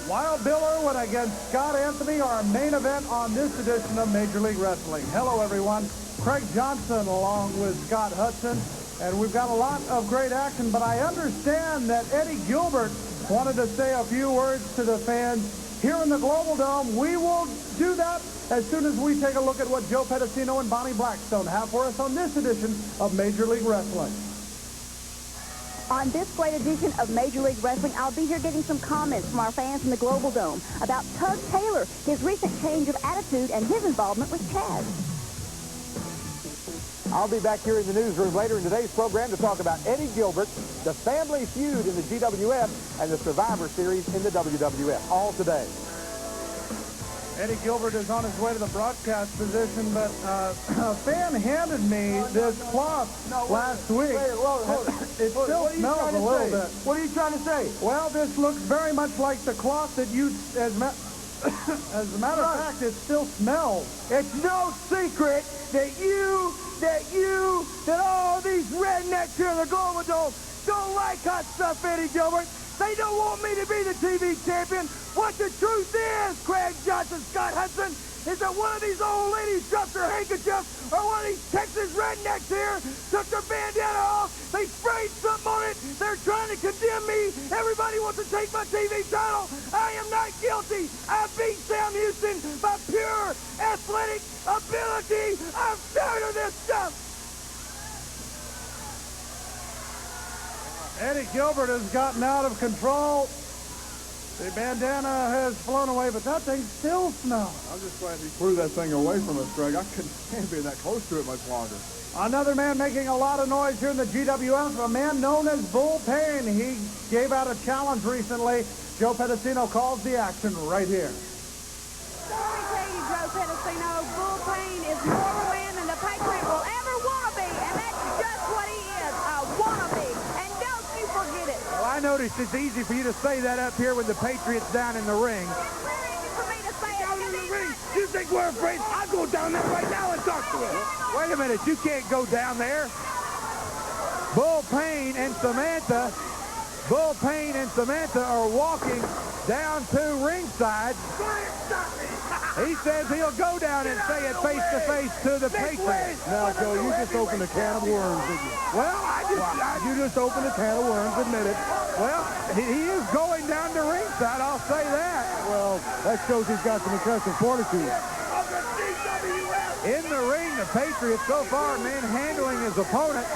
Wild Bill Irwin against Scott Anthony, our main event on this edition of Major League Wrestling. Hello, everyone. Craig Johnson along with Scott Hudson, and we've got a lot of great action, but I understand that Eddie Gilbert wanted to say a few words to the fans here in the Global Dome. We will do that as soon as we take a look at what Joe Pedicino and Bonnie Blackstone have for us on this edition of Major League Wrestling. On this great edition of Major League Wrestling, I'll be here getting some comments from our fans in the Global Dome about Tug Taylor, his recent change of attitude, and his involvement with Chaz. I'll be back here in the newsroom later in today's program to talk about Eddie Gilbert, the family feud in the GWF, and the Survivor Series in the WWF. All today. Eddie Gilbert is on his way to the broadcast position, but a fan handed me this cloth last week. It still smells a little bit. What are you trying to say? Well, this looks very much like the cloth that you, as a matter of fact, it still smells. It's no secret that all these rednecks here in the Global Dome don't like hot stuff, Eddie Gilbert. They don't want me to be the TV champion. What the truth is, Craig Johnson, Scott Hudson, is that one of these old ladies dropped her handkerchief, or one of these Texas rednecks here took their bandana off. They sprayed something on it. They're trying to condemn me. Everybody wants to take my TV title. I am not guilty. I beat Sam Houston by pure athletic ability. I'm tired of this stuff. Eddie Gilbert has gotten out of control. The bandana has flown away, but that thing still smells. I'm just glad he threw that thing away from us, Greg. I can't be that close to it much longer. Another man making a lot of noise here in the GWF, a man known as Bull Payne. He gave out a challenge recently. Joe Pedicino calls the action right here. Let me tell you, Joe Pedicino, Bull Payne is more of a man than the Patriot will ever want to be, and that's just what he is, a wannabe. And don't you forget it. Well, I noticed it's easy for you to say that up here when the Patriot's down in the ring. It's very easy for me to say it. Down in the ring? You think we're afraid? I'll go down there right now and talk to him. Wait a minute, you can't go down there. Bull Payne and Samantha are walking down to ringside. He says he'll go down and say it face to face to the Patriots. Now, Joe, you just opened a can of worms, didn't you? Well, You just opened a can of worms, admit it. well, he is going down to ringside, I'll say that. Well, that shows he's got some impressive fortitude. In the ring, the Patriots so far manhandling his opponent.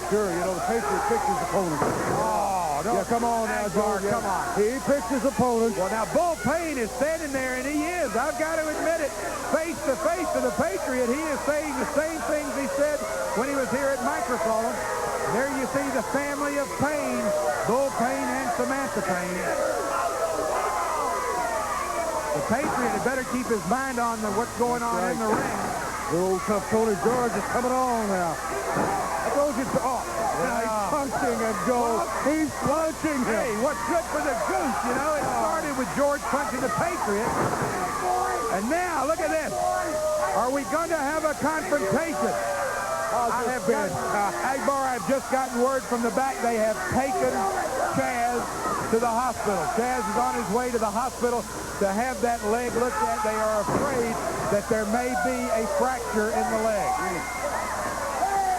Sure, you know, the Patriot picks his opponent. Oh, no. Yeah, come on now, Akbar, Joe. come on. He picks his opponent. Well, now, Bull Payne is standing there, and he is. I've got to admit it. Face to face to the Patriot, he is saying the same things he said when he was here at Microphone. There you see the family of Payne, Bull Payne and Samantha Payne. The Patriot had better keep his mind on what's going on in the ring. The old tough Tony George is coming on now. I told you to, he's punching him, Joe. He's punching him. Hey, what's good for the goose, you know? It started with George punching the Patriot. And now, look at this. Are we going to have a confrontation? Akbar, I've just gotten word from the back. They have taken Chaz to the hospital. Chaz is on his way to the hospital to have that leg looked at. They are afraid that there may be a fracture in the leg.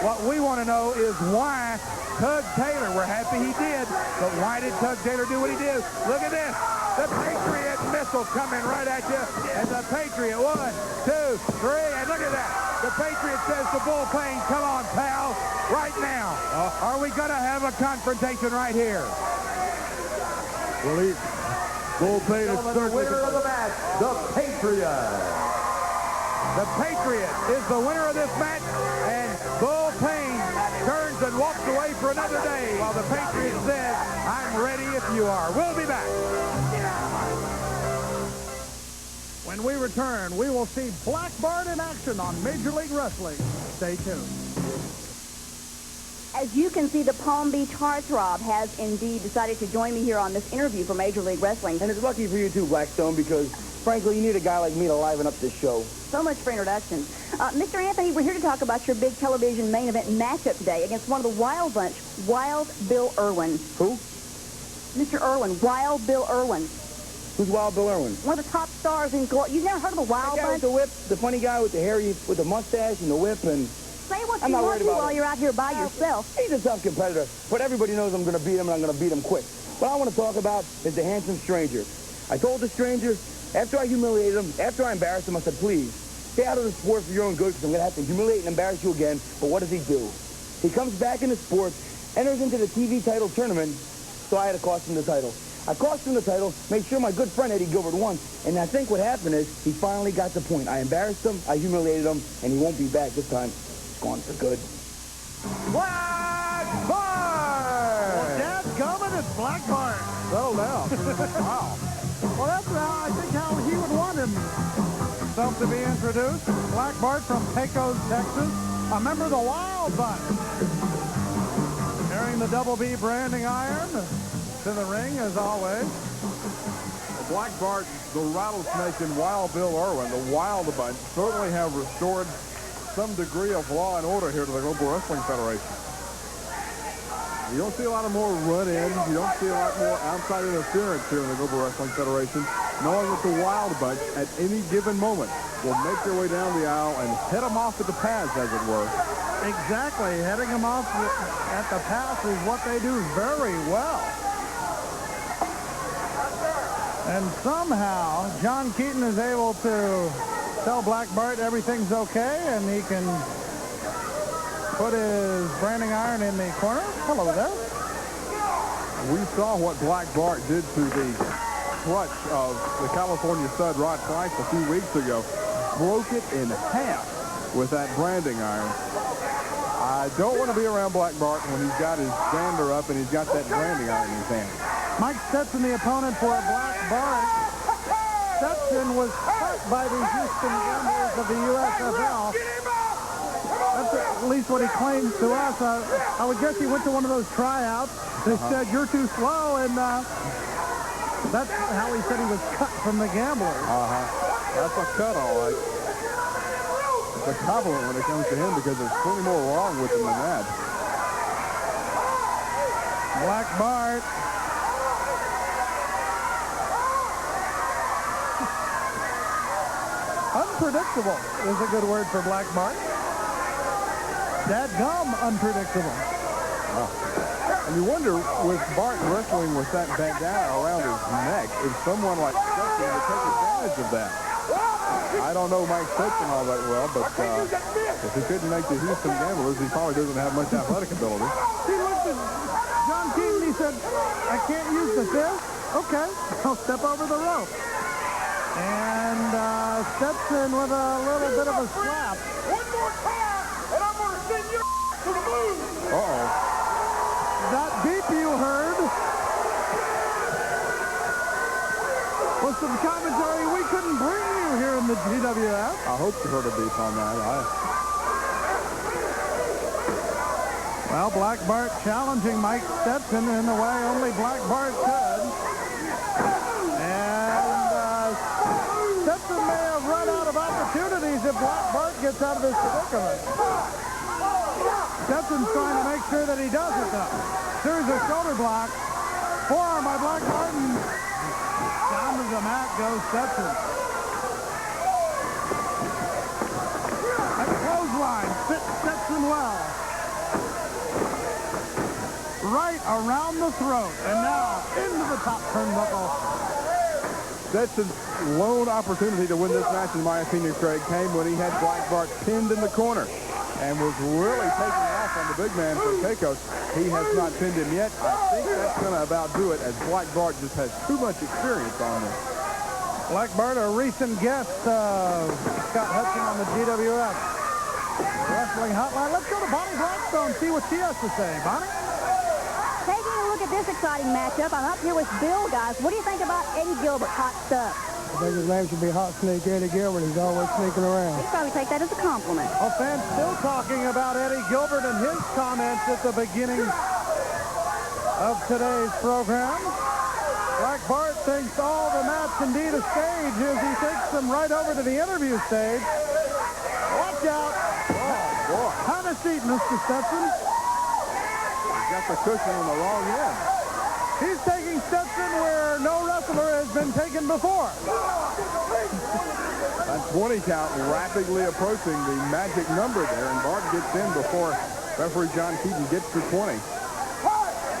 What we want to know is why Tug Taylor, we're happy he did, but why did Tug Taylor do what he did? Look at this. The Patriot missile coming right at you. And the Patriot, 1, 2, 3, and look at that. The Patriot says to Bull Payne, come on, pal, right now. Are we going to have a confrontation right here? Well, Bull Payne is The certainly winner of the match, the Patriot. The Patriot is the winner of this match, and Bull Payne turns and walks away for another day, while the Patriot says, I'm ready if you are. We'll be back. When we return, we will see Black Bart in action on Major League Wrestling. Stay tuned. As you can see, the Palm Beach Heartthrob has indeed decided to join me here on this interview for Major League Wrestling. And it's lucky for you too, Blackstone, because Frankly, you need a guy like me to liven up this show. So much for introductions. Mr. Anthony, we're here to talk about your big television main event matchup today against one of the Wild Bunch, Wild Bill Irwin. Who? Mr. Irwin, Wild Bill Irwin. Who's Wild Bill Irwin? One of the top stars in gold. You've never heard of the Wild The guy Bunch? with the whip, the funny guy with the hairy, with the mustache and the whip, and Say what I'm you not want worried to about while it. you're out here by yourself. he's a tough competitor, but everybody knows I'm going to beat him, and I'm going to beat him quick. What I want to talk about is the handsome stranger. I told the stranger, after I humiliated him, after I embarrassed him, I said, please, stay out of the sport for your own good, because I'm going to have to humiliate and embarrass you again. But what does he do? He comes back in the sport, enters into the TV title tournament, so I had to cost him the title. I cost him the title, made sure my good friend Eddie Gilbert won, and I think what happened is he finally got the point. I embarrassed him, I humiliated him, and he won't be back this time. He's gone for good. Black Bart! Dad's coming, it's Black Bart. Settle down. Wow. Well, that's I think how he would want himself to be introduced. Black Bart from Pecos, Texas, a member of the Wild Bunch. Carrying the Double B branding iron to the ring, as always. Black Bart, the Rattlesnake, and Wild Bill Irwin, the Wild Bunch, certainly have restored some degree of law and order here to the Global Wrestling Federation. You don't see a lot of more run-ins. You don't see a lot more outside interference here in the Global Wrestling Federation, knowing that the Wild Bunch, at any given moment, will make their way down the aisle and head them off at the pads, as it were. Exactly. Heading them off at the pass is what they do very well. And somehow, John Keaton is able to tell Black Bart everything's okay, and he can put his branding iron in the corner. Hello there. We saw what Black Bart did to the crutch of the California stud Rod Price a few weeks ago. Broke it in half with that branding iron. I don't want to be around Black Bart when he's got his brander up and he's got that branding iron in his hand. Mike Stetson, the opponent for Black Bart. Stetson was hurt by the Houston Gamblers of the USFL. That's at least what he claims to us. I would guess he went to one of those tryouts. They said, you're too slow, and that's how he said he was cut from the Gamblers. That's a cut, all right. It's a compliment when it comes to him because there's plenty more wrong with him than that. Black Bart. Unpredictable is a good word for Black Bart. Dadgum unpredictable. And you wonder, with Bart wrestling with that bandana around his neck, if someone like Stetson would take advantage of that. I don't know Mike Stetson all that well, but if he couldn't make the Houston Gamblers, he probably doesn't have much athletic ability. He looked at John Keaton, he said, I can't use the fist. Okay, I'll step over the rope. And Stetson with a little bit of a slap. One more time, and I'm going to send you to the moon. Uh-oh. That beep you heard was some commentary we couldn't bring you here in the GWF. I hope you heard a beep on that. Well, Black Bart challenging Mike Stetson in the way only Black Bart could. And Stetson may have run out of opportunities if Black Bart gets out of this predicament. Stetson's trying to make sure that he doesn't, though. Series of shoulder blocks. Forearm by Black Bart. Down to the mat goes Stetson. A clothesline fits Stetson well. Right around the throat. And now into the top turnbuckle. Stetson's lone opportunity to win this match, in my opinion, Craig, came when he had Black Bart pinned in the corner and was really taking off on the big man from Pecos. He has not pinned him yet. I think that's going to about do it, as Black Bart just has too much experience on this. Black Bart, a recent guest of Scott Hudson on the GWF Wrestling Hotline. Let's go to Bonnie Blackstone, see what she has to say. Bonnie? Taking a look at this exciting matchup, I'm up here with Bill, guys. What do you think about Eddie Gilbert, hot stuff? I think his name should be Hot Snake Eddie Gilbert. He's always sneaking around. You'd probably take that as a compliment. Well, fans still talking about Eddie Gilbert and his comments at the beginning of today's program. Black Bart thinks all the match can be the stage as he takes them right over to the interview stage. Watch out. Oh, boy. Have a seat, Mr. Stetson. Got the cushion on the wrong end. He's taking Stetson where no wrestler has been taken before. That 20 count rapidly approaching the magic number there, and Bart gets in before referee John Keaton gets to 20.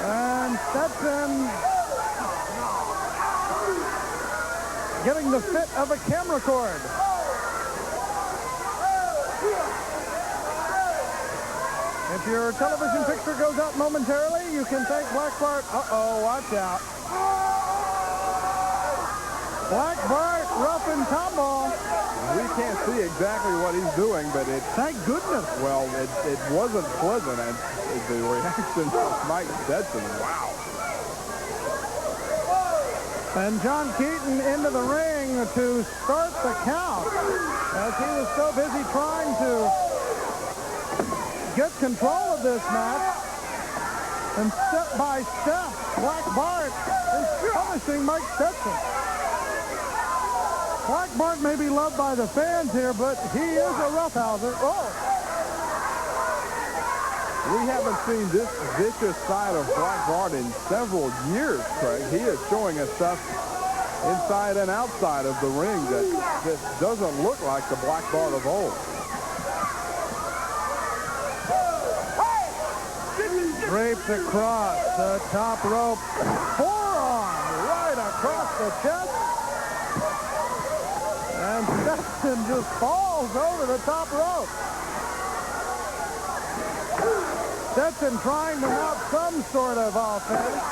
And Stetson getting the fit of a camera cord. If your television picture goes out momentarily, you can thank Black Bart. Uh-oh, watch out. Black Bart, rough and tumble. We can't see exactly what he's doing, but it, Thank goodness. well, it wasn't pleasant. And the reaction of Mike Stetson, wow. And John Keaton into the ring to start the count as he was so busy trying to get control of this match. And step by step, Black Bart is punishing Mike Stetson. Black Bart may be loved by the fans here, but he is a roughhouser. Oh! We haven't seen this vicious side of Black Bart in several years, Craig. He is showing us stuff inside and outside of the ring that doesn't look like the Black Bart of old. Draped across the top rope. Forearm right across the chest. And Stetson just falls over the top rope. Stetson trying to mount some sort of offense.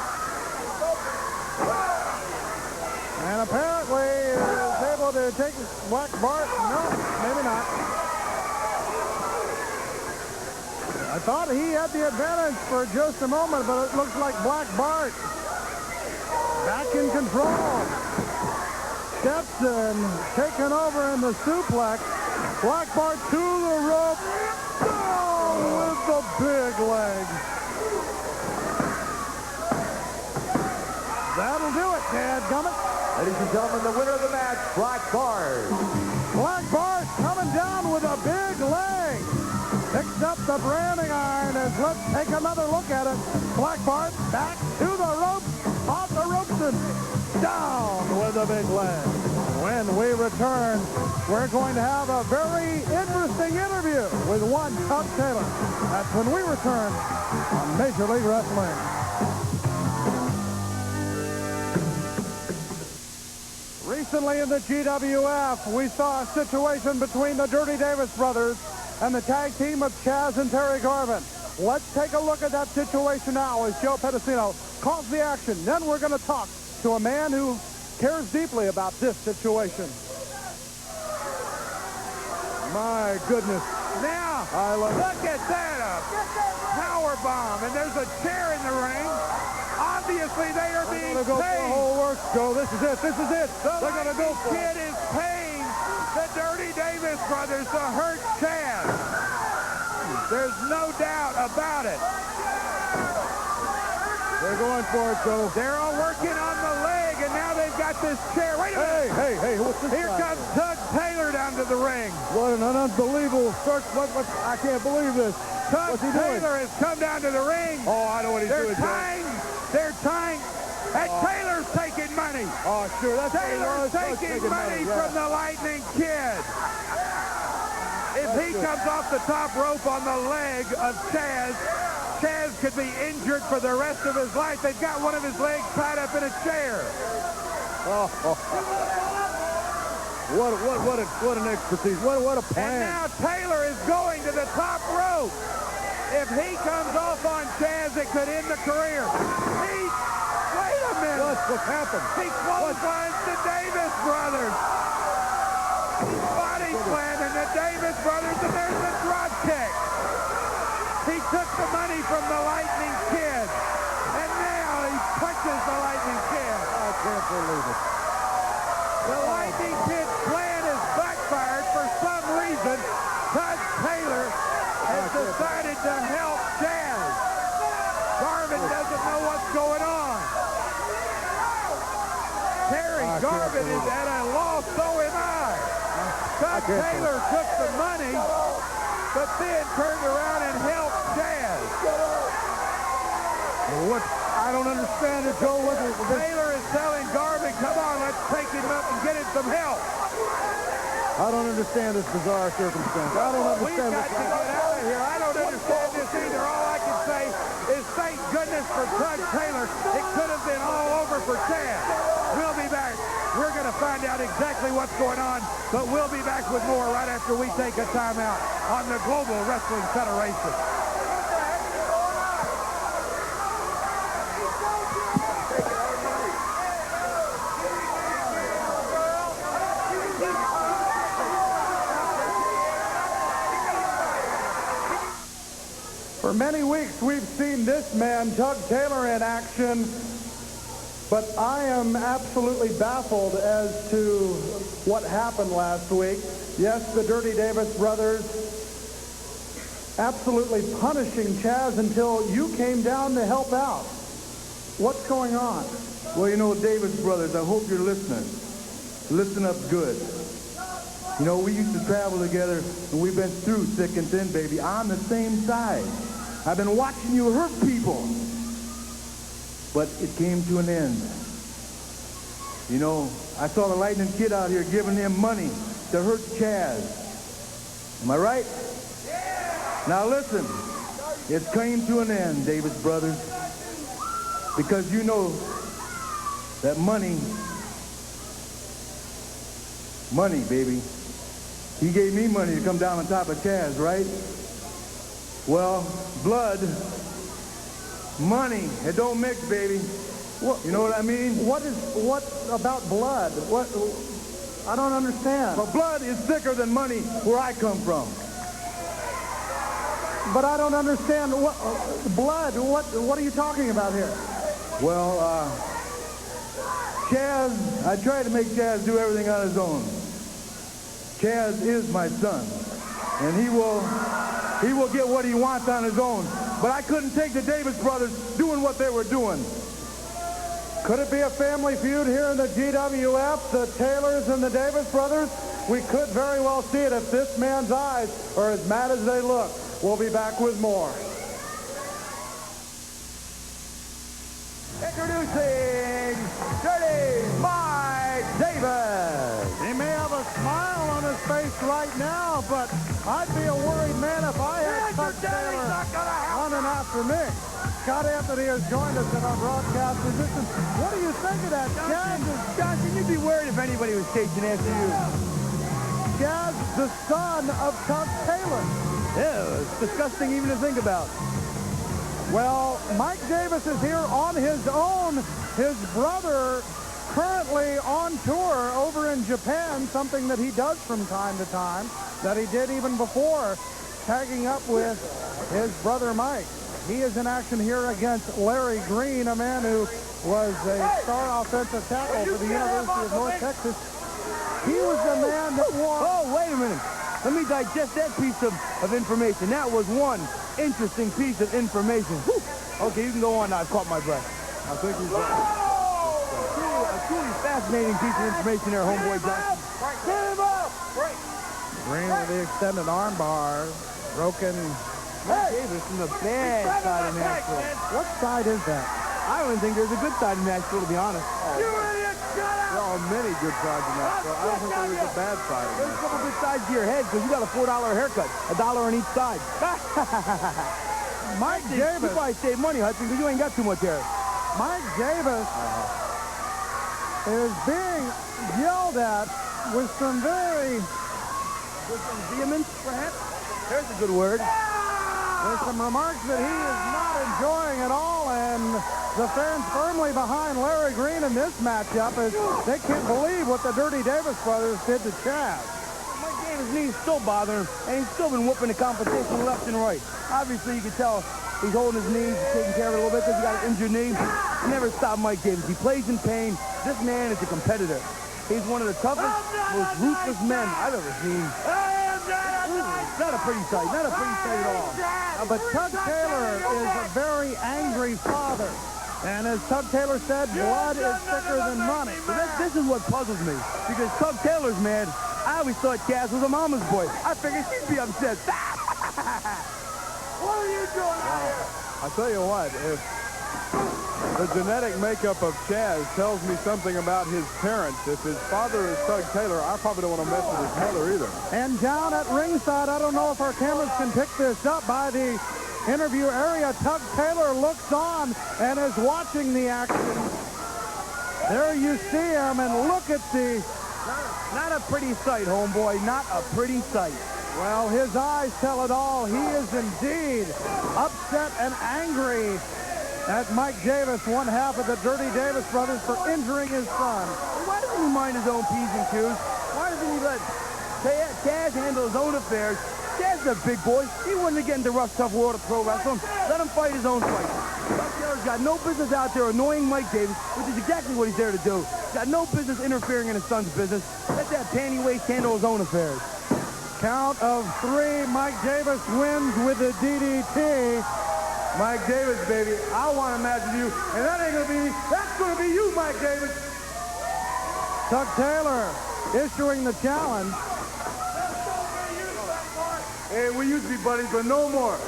And apparently is able to take Black Bart. No, maybe not. I thought he had the advantage for just a moment, but it looks like Black Bart back in control. Stetson taken over in the suplex. Black Bart to the rope. Down with the big leg. That'll do it, dadgummit. Ladies and gentlemen, the winner of the match, Black Bart. Black Bart coming down with a big leg. Picks up the branding iron as let's take another look at it. Black Bart back to the ropes, off the ropes and down with a big leg. When we return, we're going to have a very interesting interview with one Chuck Taylor. That's when we return on Major League Wrestling. Recently in the GWF, we saw a situation between the Dirty Davis brothers and the tag team of Chaz and Terry Garvin. Let's take a look at that situation now as Joe Pedicino calls the action. Then we're going to talk to a man who cares deeply about this situation. My goodness. Now, I love it. look at that, a power bomb, and there's a chair in the ring. Obviously, they are being They're going to go for paid. the whole works, Joe. This is it. This is it. The They're going to go for kid it. is paying the Dirty Davis brothers to hurt Chaz. There's no doubt about it. They're going for it, Joe. They're all working on the leg, and now they've got this chair. Wait a minute. Hey, what's this? Here guy? comes Tug Taylor down to the ring. What an unbelievable start. I can't believe this. Tug What's he doing? Taylor has come down to the ring. Oh, I know what he's doing, Joe. They're tying. And Taylor's taking money. Oh, sure. That's what he Taylor's was. taking money from the Lightning Kid. If he comes off the top rope on the leg of Chaz, Chaz could be injured for the rest of his life. They've got one of his legs tied up in a chair. What an expertise. What a plan. And now Taylor is going to the top rope. If he comes off on Chaz, it could end the career. Wait a minute. What's happened? He clotheslines the Davis brothers. He's body slamming the Davis brothers, and there's the drop kick. He took the money from the Lightning Kid, and now he punches the Lightning Kid. I can't believe it. The Lightning Kid's plan is backfired for some reason. Tug Taylor has decided to help Chaz. Garvin doesn't know what's going on. Garvin is at a loss, so am I. Tug Taylor took the money, but then turned around and helped Chaz. What? I don't understand it, Joe. Taylor is telling Garvin, come on, let's take him up and get him some help. I don't understand this bizarre circumstance. I don't We've understand got to get out of here. I don't understand this either. All I can say is thank goodness for Tug Taylor. It could have been all over for Chaz. We'll be back. We're going to find out exactly what's going on, but we'll be back with more right after we take a timeout on the Global Wrestling Federation. For many weeks, we've seen this man, Tug Taylor, in action, but I am absolutely baffled as to what happened last week. Yes, the Dirty Davis brothers absolutely punishing Chaz until you came down to help out. What's going on? Well, you know, Davis brothers, I hope you're listening. Listen up good. You know, we used to travel together, and we've been through thick and thin, baby, on the same side. I've been watching you hurt people, but it came to an end. You know, I saw the Lightning Kid out here giving them money to hurt Chaz. Am I right? Yeah. Now listen, it came to an end, Davis brothers, because you know that money, baby. He gave me money to come down on top of Chaz, right? Well, blood, money, it don't mix, baby. What, you know what I mean? What about blood? What? I don't understand. Well, blood is thicker than money where I come from. But I don't understand. What, blood, what are you talking about here? Well, Chaz, I tried to make Chaz do everything on his own. Chaz is my son, and he will get what he wants on his own. But I couldn't take the Davis brothers doing what they were doing. Could it be a family feud here in the GWF, the Taylors and the Davis brothers? We could very well see it if this man's eyes are as mad as they look. We'll be back with more. Introducing Dirty Mike Davis. He may have a smile on his face right now, but I'd be a worried man if I had Tug Taylor running after me. Scott Anthony has joined us in our broadcast position. What do you think of that, Chaz? Johnson, you'd be worried if anybody was chasing after you. Chaz, the son of Tug Taylor. Yeah, it's disgusting even to think about. Well, Mike Davis is here on his own. His brother currently on tour over in Japan, something that he does from time to time, that he did even before, tagging up with his brother Mike. He is in action here against Larry Green, a man who was a star offensive tackle for the University of North Texas. He was the man that won. Oh, wait a minute. Let me digest that piece of information. That was one interesting piece of information. Whew. Okay, you can go on now. I've caught my breath. I think he's a truly fascinating piece of information there, homeboy Johnson. Green with the extended arm bar, broken. Davis from the bad side of Nashville. What side is that? I don't even think there's a good side of Nashville, to be honest. There are many good sides in Nashville. I don't think there is a bad side. There's a couple good sides to your head, because you got a $4 haircut, $1 on each side. Mike Davis. You probably save money, Hudson, because you ain't got too much hair. Mike Davis is being yelled at with some vehemence, perhaps? There's a good word. With some remarks that he is not enjoying at all, and the fans firmly behind Larry Green in this matchup as they can't believe what the Dirty Davis brothers did to Chaz. Mike Davis' knees still bother him, and he's still been whooping the competition left and right. Obviously, you can tell he's holding his knees, taking care of it a little bit because he got an injured knee. Never stop Mike Davis. He plays in pain. This man is a competitor. He's one of the toughest, most ruthless men I've ever seen. Not a pretty sight. Not a pretty sight at all. But Tug Taylor is a very angry father. And as Tug Taylor said, blood is thicker than money. This is what puzzles me, because Tug Taylor's mad. I always thought Chaz was a mama's boy. I figured she'd be upset. What are you doing out here? I tell you what, if the genetic makeup of Chaz tells me something about his parents, if his father is Tug Taylor, I probably don't want to mess with his mother either. And down at ringside, I don't know if our cameras can pick this up by the interview area. Tug Taylor looks on and is watching the action. There you see him, and look at the... Not a pretty sight, homeboy. Not a pretty sight. Well, his eyes tell it all. He is indeed upset and angry at Mike Davis, one half of the Dirty Davis brothers, for injuring his son. Why doesn't he mind his own P's and Q's? Why doesn't he let Chaz handle his own affairs? Chaz's a big boy. He wouldn't get into the rough, tough world of pro wrestling. Let him fight his own fight. Tug Taylor's got no business out there annoying Mike Davis, which is exactly what he's there to do. He's got no business interfering in his son's business. Let that panty waist handle his own affairs. Count of 3. Mike Davis wins with the DDT. Mike Davis, baby, I want to match with you, and that ain't going to be me. That's going to be you, Mike Davis. Tug Taylor issuing the challenge. Hey, we used to be buddies, but no more.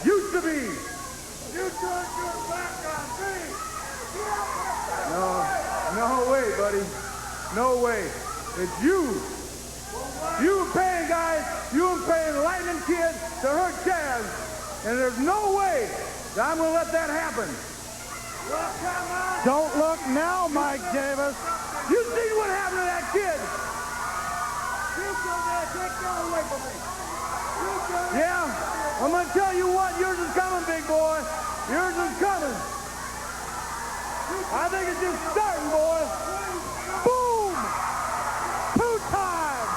Used to be. You turned your back on me. No way, buddy. No way. It's you. You paying guys, you paying Lightning Kid to hurt Chaz. And there's no way that I'm going to let that happen. Well, come on. Don't look now, Mike Davis. You see what happened to that kid? You go there, take that away from me. Yeah, I'm going to tell you what, yours is coming, big boy. Yours is coming. I think it's just starting, boy. Boom! 2 times.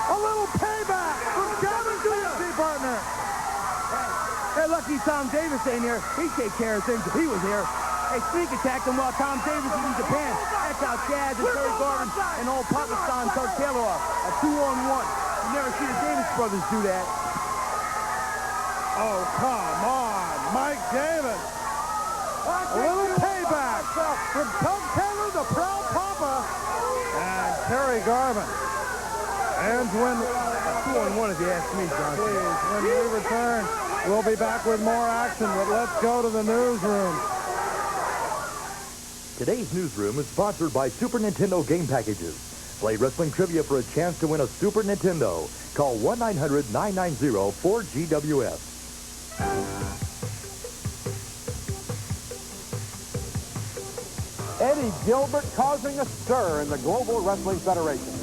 A little payback from Kevin's DDT partner. Hey, lucky Tom Davis ain't here. He'd take care of things if he was here. Hey, sneak attacked him while Tom Davis is in Japan. That's how Chaz and Terry Garvin and old Pakistan Tug Taylor off. A 2-on-1. You never see the Davis brothers do that. Oh, come on, Mike Davis. A little payback from Tug Taylor, the proud papa, and Terry Garvin. And when... 2-on-1 if you ask me, John. Please, when we return, we'll be back with more action, but let's go to the newsroom. Today's newsroom is sponsored by Super Nintendo game packages. Play wrestling trivia for a chance to win a Super Nintendo. Call 1-900-990-4GWF. Eddie Gilbert causing a stir in the Global Wrestling Federation.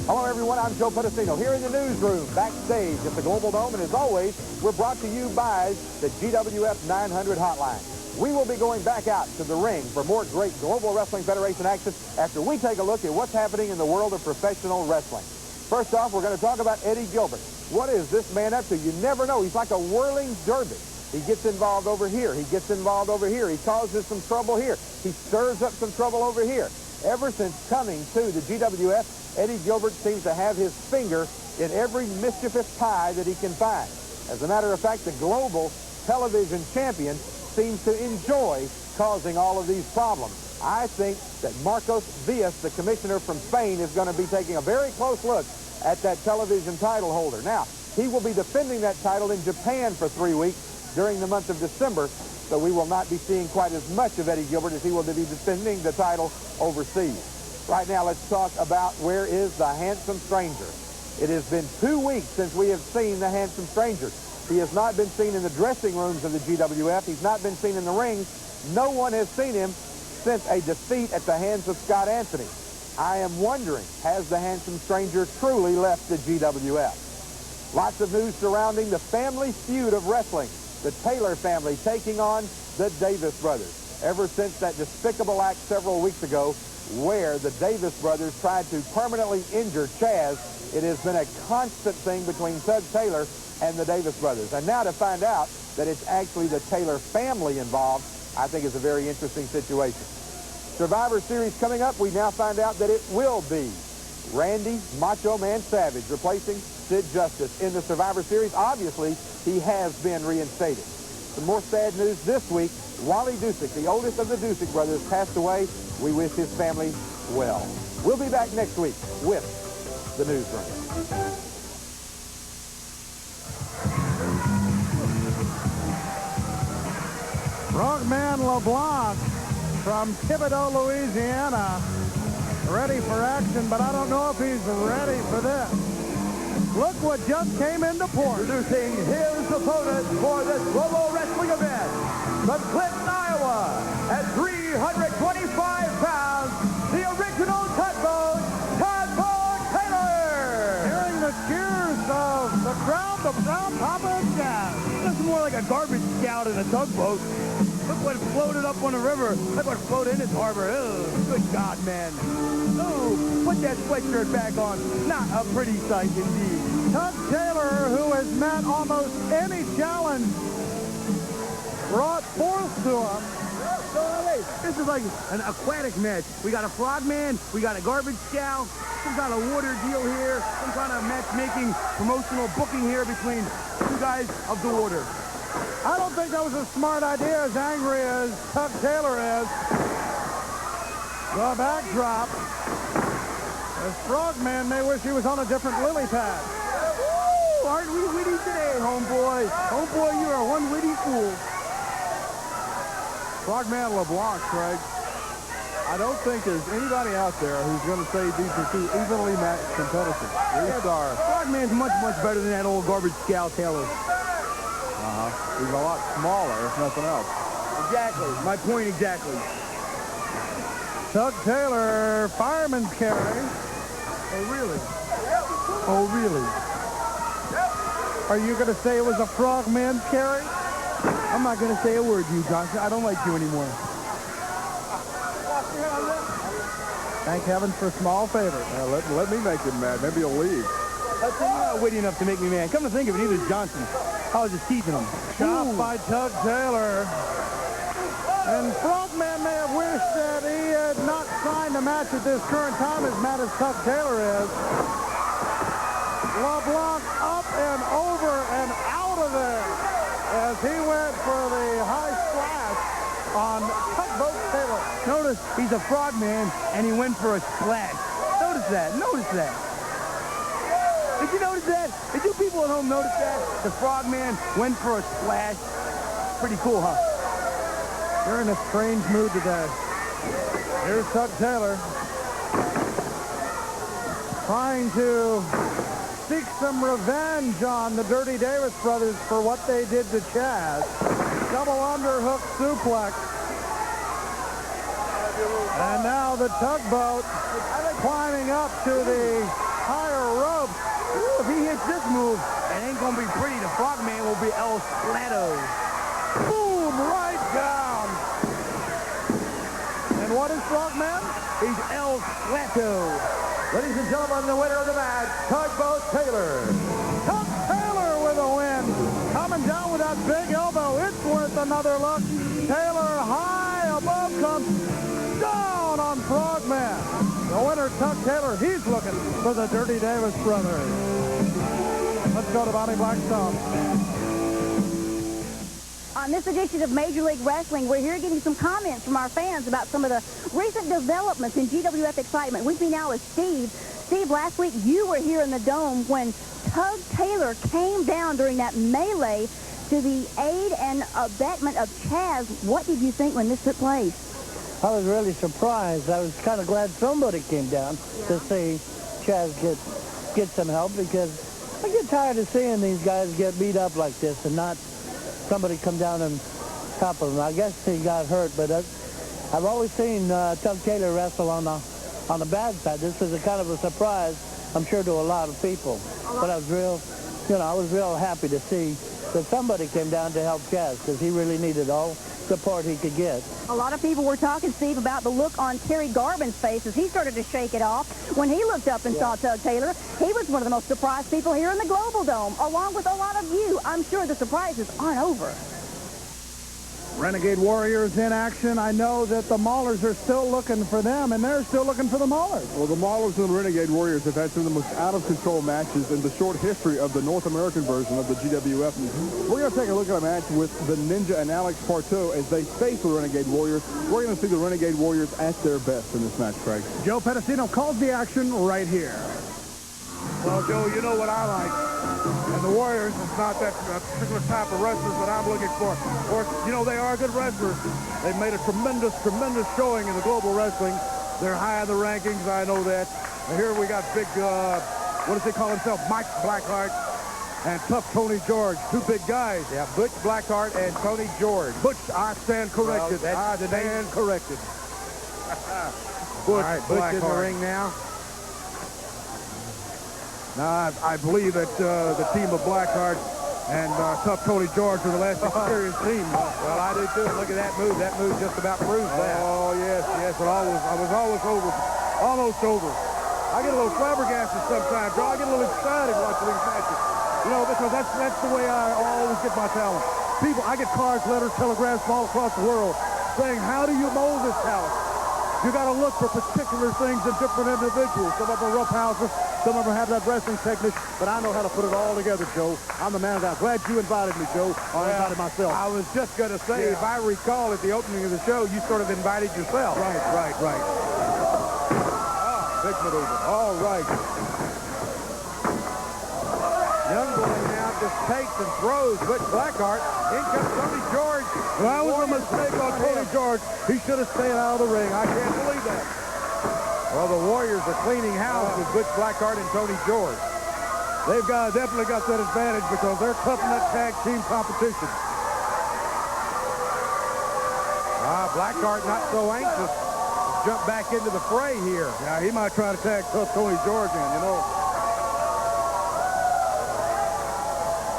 Hello, everyone. I'm Joe Pedicino here in the newsroom, backstage at the Global Dome. And as always, we're brought to you by the GWF 900 hotline. We will be going back out to the ring for more great Global Wrestling Federation action after we take a look at what's happening in the world of professional wrestling. First off, we're going to talk about Eddie Gilbert. What is this man up to? You never know. He's like a whirling derby. He gets involved over here. He gets involved over here. He causes some trouble here. He stirs up some trouble over here. Ever since coming to the GWF, Eddie Gilbert seems to have his finger in every mischievous pie that he can find. As a matter of fact, the global television champion seems to enjoy causing all of these problems. I think that Marcos Villas, the commissioner from Spain, is going to be taking a very close look at that television title holder. Now, he will be defending that title in Japan for 3 weeks during the month of December, so we will not be seeing quite as much of Eddie Gilbert as he will be defending the title overseas. Right now, let's talk about where is the handsome stranger. It has been 2 weeks since we have seen the handsome stranger. He has not been seen in the dressing rooms of the GWF. He's not been seen in the rings. No one has seen him since a defeat at the hands of Scott Anthony. I am wondering, has the handsome stranger truly left the GWF? Lots of news surrounding the family feud of wrestling. The Taylor family taking on the Davis brothers. Ever since that despicable act several weeks ago where the Davis brothers tried to permanently injure Chaz, it has been a constant thing between Tug Taylor and the Davis brothers. And now to find out that it's actually the Taylor family involved, I think is a very interesting situation. Survivor Series coming up, we now find out that it will be Randy Macho Man Savage replacing Sid Justice in the Survivor Series. Obviously, he has been reinstated. Some more sad news this week. Wally Dusick, the oldest of the Dusick brothers, passed away. We wish his family well. We'll be back next week with the Newsroom. Frogman LeBlanc from Thibodaux, Louisiana, ready for action, but I don't know if he's ready for this. Look what just came into port. Introducing his opponent for this global wrestling event, from Clinton, Iowa, at 325 pounds, the original Tugboat, Taylor! Hearing the cheers of the crowd, the crowd popping down. This is more like a garbage scout in a tugboat. Look what floated up on the river. Look what floated in this harbor. Oh, good God, man. Oh, put that sweatshirt back on. Not a pretty sight indeed. Tug Taylor, who has met almost any challenge brought forth to him. This is like an aquatic match. We got a frogman, we got a garbage scow, some kind of water deal here, some kind of matchmaking, promotional booking here between two guys of the water. I don't think that was a smart idea, as angry as Tug Taylor is. The backdrop. This frogman may wish he was on a different lily pad. Woo! Aren't we witty today, homeboy? Homeboy, you are one witty fool. Frogman LeBlanc, Craig. I don't think there's anybody out there who's going to say these are two evenly matched competitors. These are. Frogman's much, much better than that old garbage scow Taylor. He's a lot smaller, if nothing else. Exactly. My point exactly. Tug Taylor, fireman's carry. Oh, really? Oh, really? Are you going to say it was a frogman's carry? I'm not going to say a word to you, Johnson. I don't like you anymore. Thank heavens for small favors. Let me make him mad. Maybe he'll leave. You're not witty enough to make me mad. Come to think of it, neither is Johnson. I was just teasing him. Shot by Tug Taylor. And Frogman may have wished that he had not signed a match at this current time, as mad as Tug Taylor is. LeBlanc up and over and out of there as he went for the high splash on Tugboat Taylor. Notice he's a frogman, and he went for a splash. Notice that. Notice that. Did you notice that? Did you people at home notice that? The frogman went for a splash. Pretty cool, huh? You're in a strange mood today. Here's Tug Taylor trying to seek some revenge on the Dirty Davis brothers for what they did to Chaz. Double underhook suplex. And now the tugboat climbing up to the higher rope. Ooh, if he hits this move, it ain't going to be pretty. The frogman will be El Slato. Boom, right down. And what is Frogman? He's El Slato. Ladies and gentlemen, the winner of the match, Tugboat Taylor. Tug Taylor with a win. Coming down with that big elbow. It's worth another look. Taylor high above comes down on Frogman. The winner, Tug Taylor, he's looking for the Dirty Davis brothers. Let's go to Bonnie Blackstone. On this edition of Major League Wrestling, we're here getting some comments from our fans about some of the recent developments in GWF excitement. With me now is Steve. Steve, last week you were here in the Dome when Tug Taylor came down during that melee to the aid and abetment of Chaz. What did you think when this took place? I was really surprised. I was kind of glad somebody came down to see Chaz get some help, because I get tired of seeing these guys get beat up like this and not somebody come down and help him. I guess he got hurt, but I've always seen Tug Taylor wrestle on the bad side. This was a kind of a surprise, I'm sure, to a lot of people. But I was real happy to see that somebody came down to help Chaz, because he really needed all support he could get. A lot of people were talking, Steve, about the look on Terry Garvin's face as he started to shake it off. When he looked up and saw Tug Taylor, he was one of the most surprised people here in the Global Dome, along with a lot of you. I'm sure the surprises aren't over. Renegade Warriors in action. I know that the Maulers are still looking for them, and they're still looking for the Maulers. Well, the Maulers and the Renegade Warriors have had some of the most out-of-control matches in the short history of the North American version of the GWF. We're going to take a look at a match with the Ninja and Alex Parteau as they face the Renegade Warriors. We're going to see the Renegade Warriors at their best in this match, Craig. Joe Pedicino calls the action right here. Well, Joe, you know what I like. And the Warriors, it's not that particular type of wrestlers that I'm looking for. Of course, you know, they are good wrestlers. They've made a tremendous showing in the global wrestling. They're high in the rankings, I know that. And here we got big, what does he call himself? Mike Blackheart and Tough Tony George. Two big guys. Yeah, Butch Blackheart and Tony George. Butch, I stand corrected. Well, I stand corrected. Butch, All right, Butch in the Blackheart. ring now. Now, I believe that the team of Blackheart and Tough Tony George are the last experienced team. Well, I do too. Look at that move. That move just about proves that. Oh, yes, but I was almost over. I get a little flabbergasted sometimes, Joe. I get a little excited watching these matches. You know, because that's the way I always get my talent. People, I get cards, letters, telegrams from all across the world saying, how do you mold this talent? You got to look for particular things in different individuals. Some of them are roughhouses, some of them have that wrestling technique, but I know how to put it all together, Joe. I'm the man. I'm glad you invited me, Joe. I invited myself. I was just going to say, if I recall at the opening of the show, you sort of invited yourself. Right. Big maneuver. All right. Young boy now just takes and throws Butch Blackheart. In comes Tony George. Well, that was a mistake on Tony George. He should have stayed out of the ring. I can't believe that. Well, the Warriors are cleaning house with Butch Blackheart and Tony George. They've definitely got that advantage because they're tough in that tag team competition. Blackheart not so anxious to jump back into the fray here. Yeah, he might try to tag tough Tony George in, you know.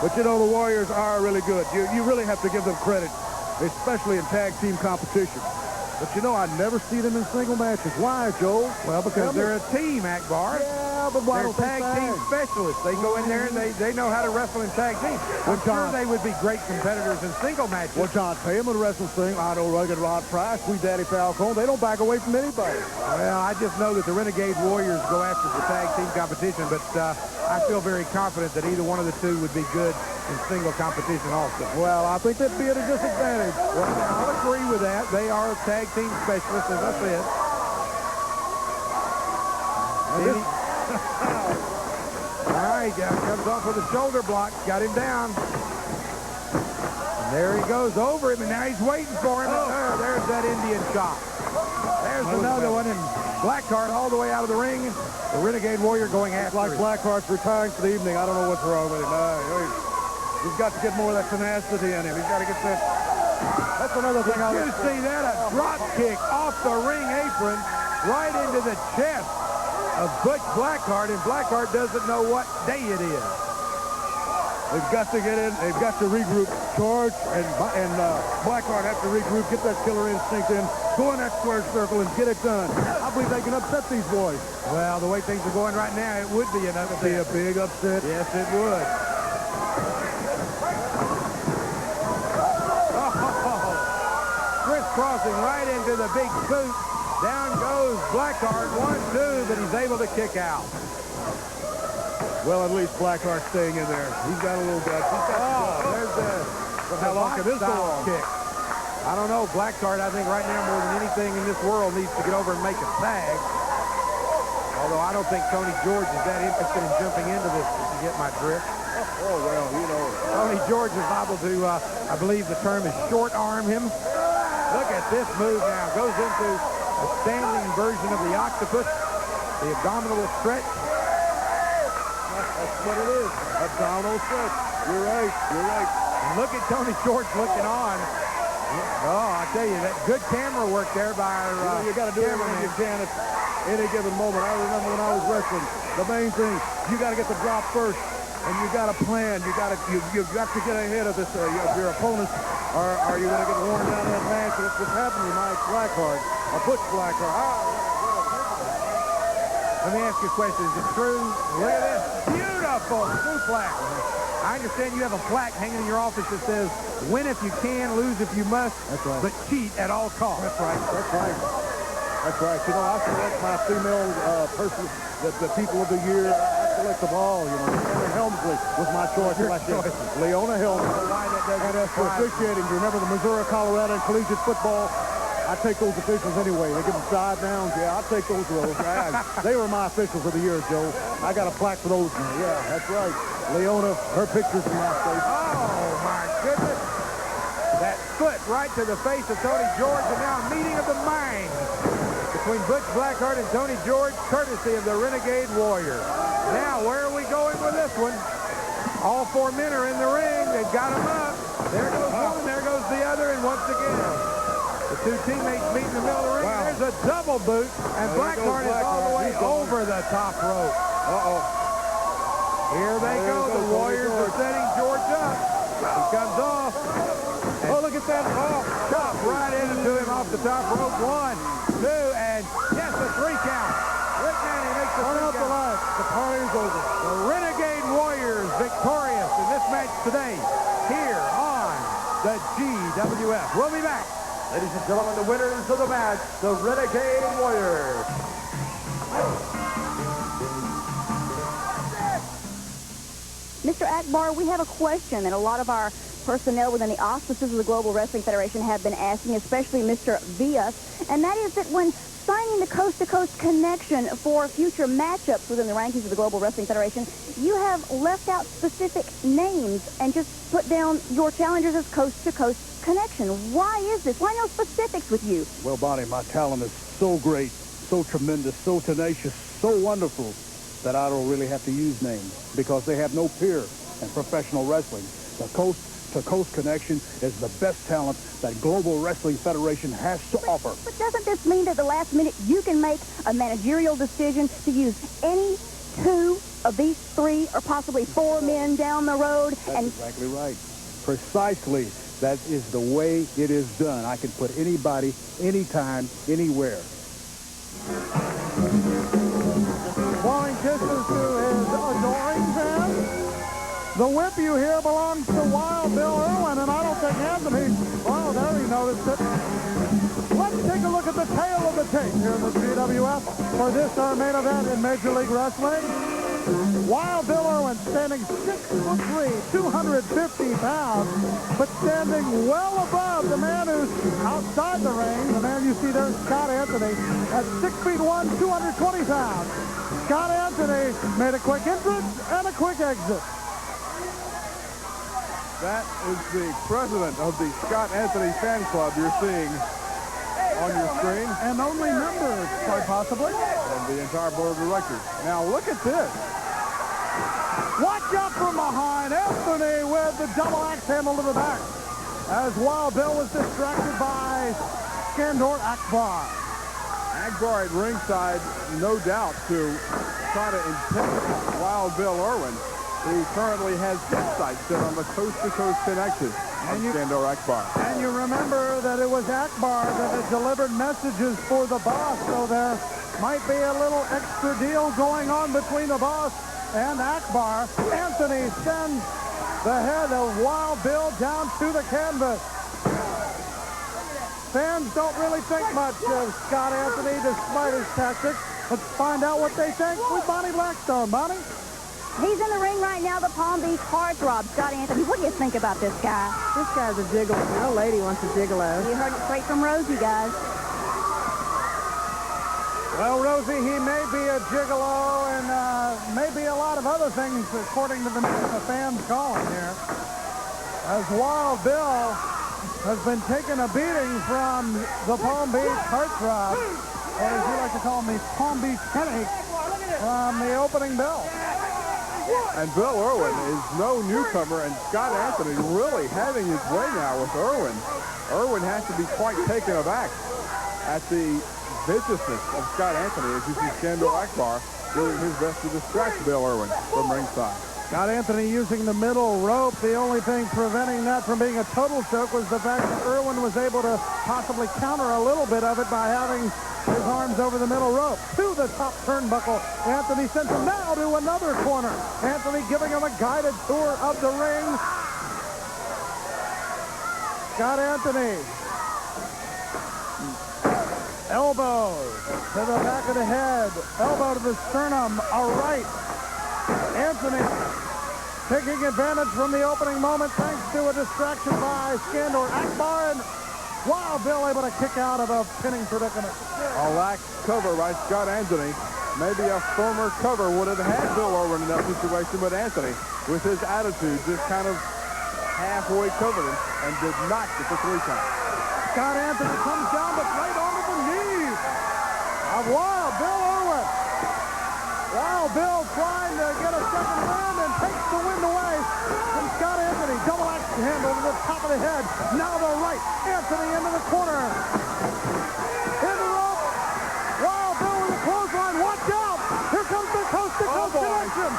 But, you know, the Warriors are really good. You really have to give them credit, especially in tag team competition. But, you know, I never see them in single matches. Why, Joe? Well, because they're a team, Akbar. Yeah, but why they're don't tag team specialists. They go in there and they know how to wrestle in tag teams. I'm sure they would be great competitors in single matches. Well, John Payman wrestles thing. I know Rugged Rod Price, Sweet Daddy Falcone. They don't back away from anybody. Well, I just know that the Renegade Warriors go after the tag team competition, but I feel very confident that either one of the two would be good in single competition also. Well, I think that'd be at a disadvantage. Well, I'll agree with that. They are tag team specialists, as I said. All right, comes off with a shoulder block. Got him down. And there he goes over him, and now he's waiting for him. Oh, there's that Indian shot. There's another one, and Blackheart all the way out of the ring. The Renegade Warrior going after like him. Blackheart's retiring for the evening. I don't know what's wrong with him. He's got to get more of that tenacity in him. He's got to get that. That's another thing. Did you see that? A drop kick off the ring apron right into the chest of Butch Blackheart, and Blackheart doesn't know what day it is. They've got to get in. They've got to regroup. George and Blackheart have to regroup, get that killer instinct in, go in that square circle, and get it done. I believe they can upset these boys. Well, the way things are going right now, it would be an upset. Be a big upset. Yes, it would. Crisscrossing right into the big boot. Down goes Blackheart. 1-2, but he's able to kick out. Well, at least Blackheart staying in there. He's got a little guts. There's the how long can this go on? kick. I don't know. Blackheart, I think right now more than anything in this world needs to get over and make a tag. Although I don't think Tony George is that interested in jumping into this, if you get my drift. Oh, well, you know. Tony George is liable to, I believe the term is short arm him. Look at this move now. Goes into a standing version of the octopus. The abdominal stretch. That's what it is. Abdominal stretch. You're right. You're right. And look at Tony George looking on. Oh, I tell you, that good camera work there by our you got to do everything you can at any given moment. I remember when I was wrestling, the main thing, you got to get the drop first, and you got to plan. You got to get ahead of this your opponents. Are you going to get worn down in advance? That's what's happening to Mike Blackheart, or Butch Blackheart. Let me ask you a question. Is it true? Look at this. Beautiful suplex. I understand you have a plaque hanging in your office that says, win if you can, lose if you must, That's right. but cheat at all costs. That's right. That's right. That's right. You know, I select my female person, the people of the year. I select them all. You know, Leona Helmsley was my choice. Leona Helmsley. And as for officiating, remember the Missouri, Colorado, and collegiate football. I take those officials anyway. They give them side downs. Yeah, I'll take those roles. They were my officials of the year, Joe. I got a plaque for those. Yeah, that's right. Leona, her picture's in my face. Oh, my goodness. That foot right to the face of Tony George, and now a meeting of the minds between Butch Blackheart and Tony George, courtesy of the Renegade Warrior. Now, where are we going with this one? All four men are in the ring. They've got them up. There goes one, there goes the other, and once again, the two teammates meet in the middle of the ring. Wow. There's a double boot, and Blackheart is all the way over the top rope. Here they go. The Warriors are setting George up. He comes off. Oh, look at that. Oh, chop right into him off the top rope. 1, 2, and yes, a 3 count. Rick Manning makes the 3 count. The party's over. The Renegade Warriors victorious in this match today here on the GWF. We'll be back. Ladies and gentlemen, the winners of the match, the Renegade Warriors. Mr. Akbar, we have a question that a lot of our personnel within the auspices of the Global Wrestling Federation have been asking, especially Mr. Vias, and that is that when signing the coast-to-coast connection for future matchups within the rankings of the Global Wrestling Federation, you have left out specific names and just put down your challengers as coast-to-coast connection. Why is this? Why no specifics with you? Well, Bonnie, my talent is so great, so tremendous, so tenacious, so wonderful that I don't really have to use names because they have no peer in professional wrestling. The coast-to-coast connection is the best talent that Global Wrestling Federation has to offer. But doesn't this mean that at the last minute you can make a managerial decision to use any 2 of these 3 or possibly 4 men down the road? That's exactly right. Precisely. That is the way it is done. I can put anybody, anytime, anywhere. Blowing kisses to his adoring fans. The whip you hear belongs to Wild Bill Irwin, and I don't think Anthony, well, there he noticed it. Let's take a look at the tail of the tape here in the GWF for this, our main event in Major League Wrestling. Wild Bill Irwin standing 6'3", 250 pounds, but standing well above the man who's outside the ring. The man you see there is Scott Anthony at 6'1", 220 pounds. Scott Anthony made a quick entrance and a quick exit. That is the president of the Scott Anthony fan club you're seeing on your screen. And only members, quite possibly. And the entire board of directors. Now look at this. Watch out from behind. Anthony with the double axe handle to the back. As Wild Bill was distracted by Skandor Akbar. Akbar at ringside, no doubt, to try to intimidate Wild Bill Irwin. He currently has his sights set on the coast-to-coast connection of Skandor Akbar. And you remember that it was Akbar that had delivered messages for the boss, so there might be a little extra deal going on between the boss and Akbar. Anthony sends the head of Wild Bill down to the canvas. Fans don't really think much of Scott Anthony despite his tactics. Let's find out what they think with Bonnie Blackstone. Bonnie? He's in the ring right now, the Palm Beach heartthrob, Scott Anthony. What do you think about this guy? This guy's a gigolo. No lady wants a gigolo. You heard it straight from Rosie, guys. Well, Rosie, he may be a gigolo and maybe a lot of other things, according to the fans calling here. As Wild Bill has been taking a beating from the Palm Beach heartthrob, or as you like to call him, the Palm Beach headache, from the opening bell. And Bill Irwin is no newcomer, and Scott Anthony really having his way now with Irwin. Irwin has to be quite taken aback at the viciousness of Scott Anthony as you see Skandor Akbar doing his best to distract Bill Irwin from ringside. Scott Anthony using the middle rope. The only thing preventing that from being a total choke was the fact that Irwin was able to possibly counter a little bit of it by having his arms over the middle rope. To the top turnbuckle. Anthony sends him now to another corner. Anthony giving him a guided tour of the ring. Scott Anthony. Elbow to the back of the head. Elbow to the sternum. A right. Anthony taking advantage from the opening moment thanks to a distraction by Skandor Akbar, and Wild Bill able to kick out of a pinning predicament. A lax cover by Scott Anthony. Maybe a firmer cover would have had Bill Irwin in that situation, but Anthony, with his attitude, just kind of halfway covered him and did not get the 3 count. Scott Anthony comes down but right onto the knees of Wild Bill Irwin. Wild Bill trying to get a second win and takes the win away from Scott Anthony. Double axe handle to the top of the head. Now the right. Anthony into the corner. In the rope. Wild Bill with a clothesline. Watch out. Here comes the coast-to-coast connection.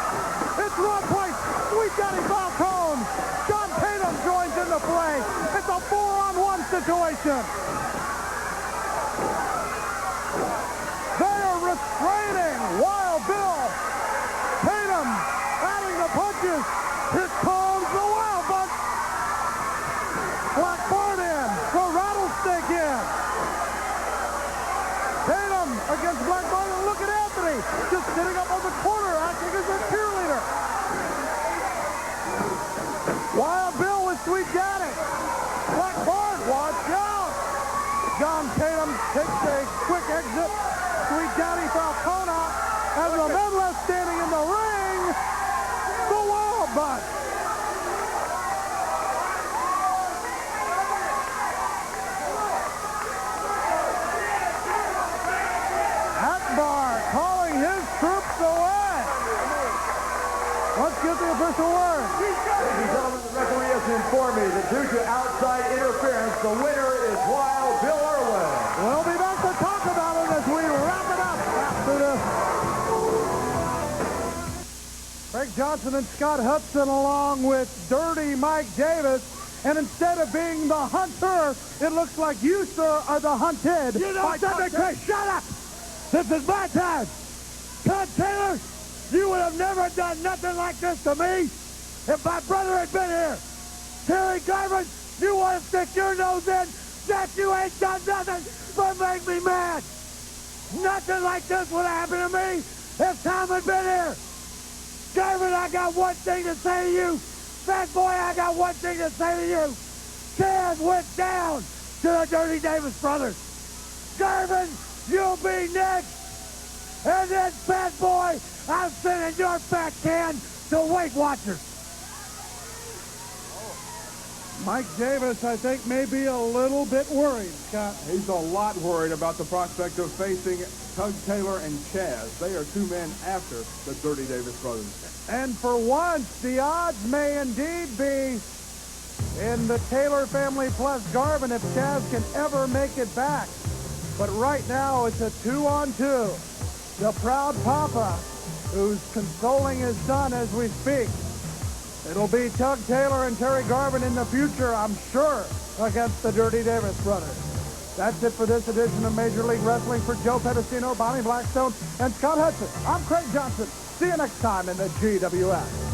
It's Rod Price. Sweet Daddy Falcone. John Tatum joins in the play. It's a 4-on-1 situation. They are restraining Wild Bill. Tatum adding the punches. Here comes the Wild Bunch. Blackboard in. The rattlesnake in. Tatum against Blackboard. And look at Anthony. Just sitting up on the corner acting as a cheerleader. Wild Bill with Sweet Daddy. Blackboard, watch out. John Tatum takes a quick exit. Sweet Daddy Falcone and the men left standing in the ring, the Wild Bunch. Akbar calling his troops away. Let's get the official word. Ladies and gentlemen, the referee has informed me that due to outside interference, the winner is Wild Bill Irwin. We'll be back to talk about it as we wrap it up after this. Craig Johnson and Scott Hudson along with Dirty Mike Davis. And instead of being the hunter, it looks like you, sir, are the hunted. You know something, Chris? Shut up! This is my time! Todd Taylor, you would have never done nothing like this to me if my brother had been here. Terry Garvin, you want to stick your nose in? That you ain't done nothing but make me mad. Nothing like this would have happened to me if Tom had been here. Garvin, I got one thing to say to you. Fat boy, I got one thing to say to you. Chaz went down to the Dirty Davis brothers. Garvin, you'll be next. And then, fat boy, I'm sending your fat can to Weight Watchers. Mike Davis, I think, may be a little bit worried, Scott. He's a lot worried about the prospect of facing Tug Taylor and Chaz. They are 2 men after the Dirty Davis brothers. And for once, the odds may indeed be in the Taylor family plus Garvin if Chaz can ever make it back. But right now, it's a 2-on-2. The proud papa, who's consoling his son as we speak. It'll be Tug Taylor and Terry Garvin in the future, I'm sure, against the Dirty Davis brothers. That's it for this edition of Major League Wrestling. For Joe Pedicino, Bonnie Blackstone, and Scott Hudson, I'm Craig Johnson. See you next time in the GWF.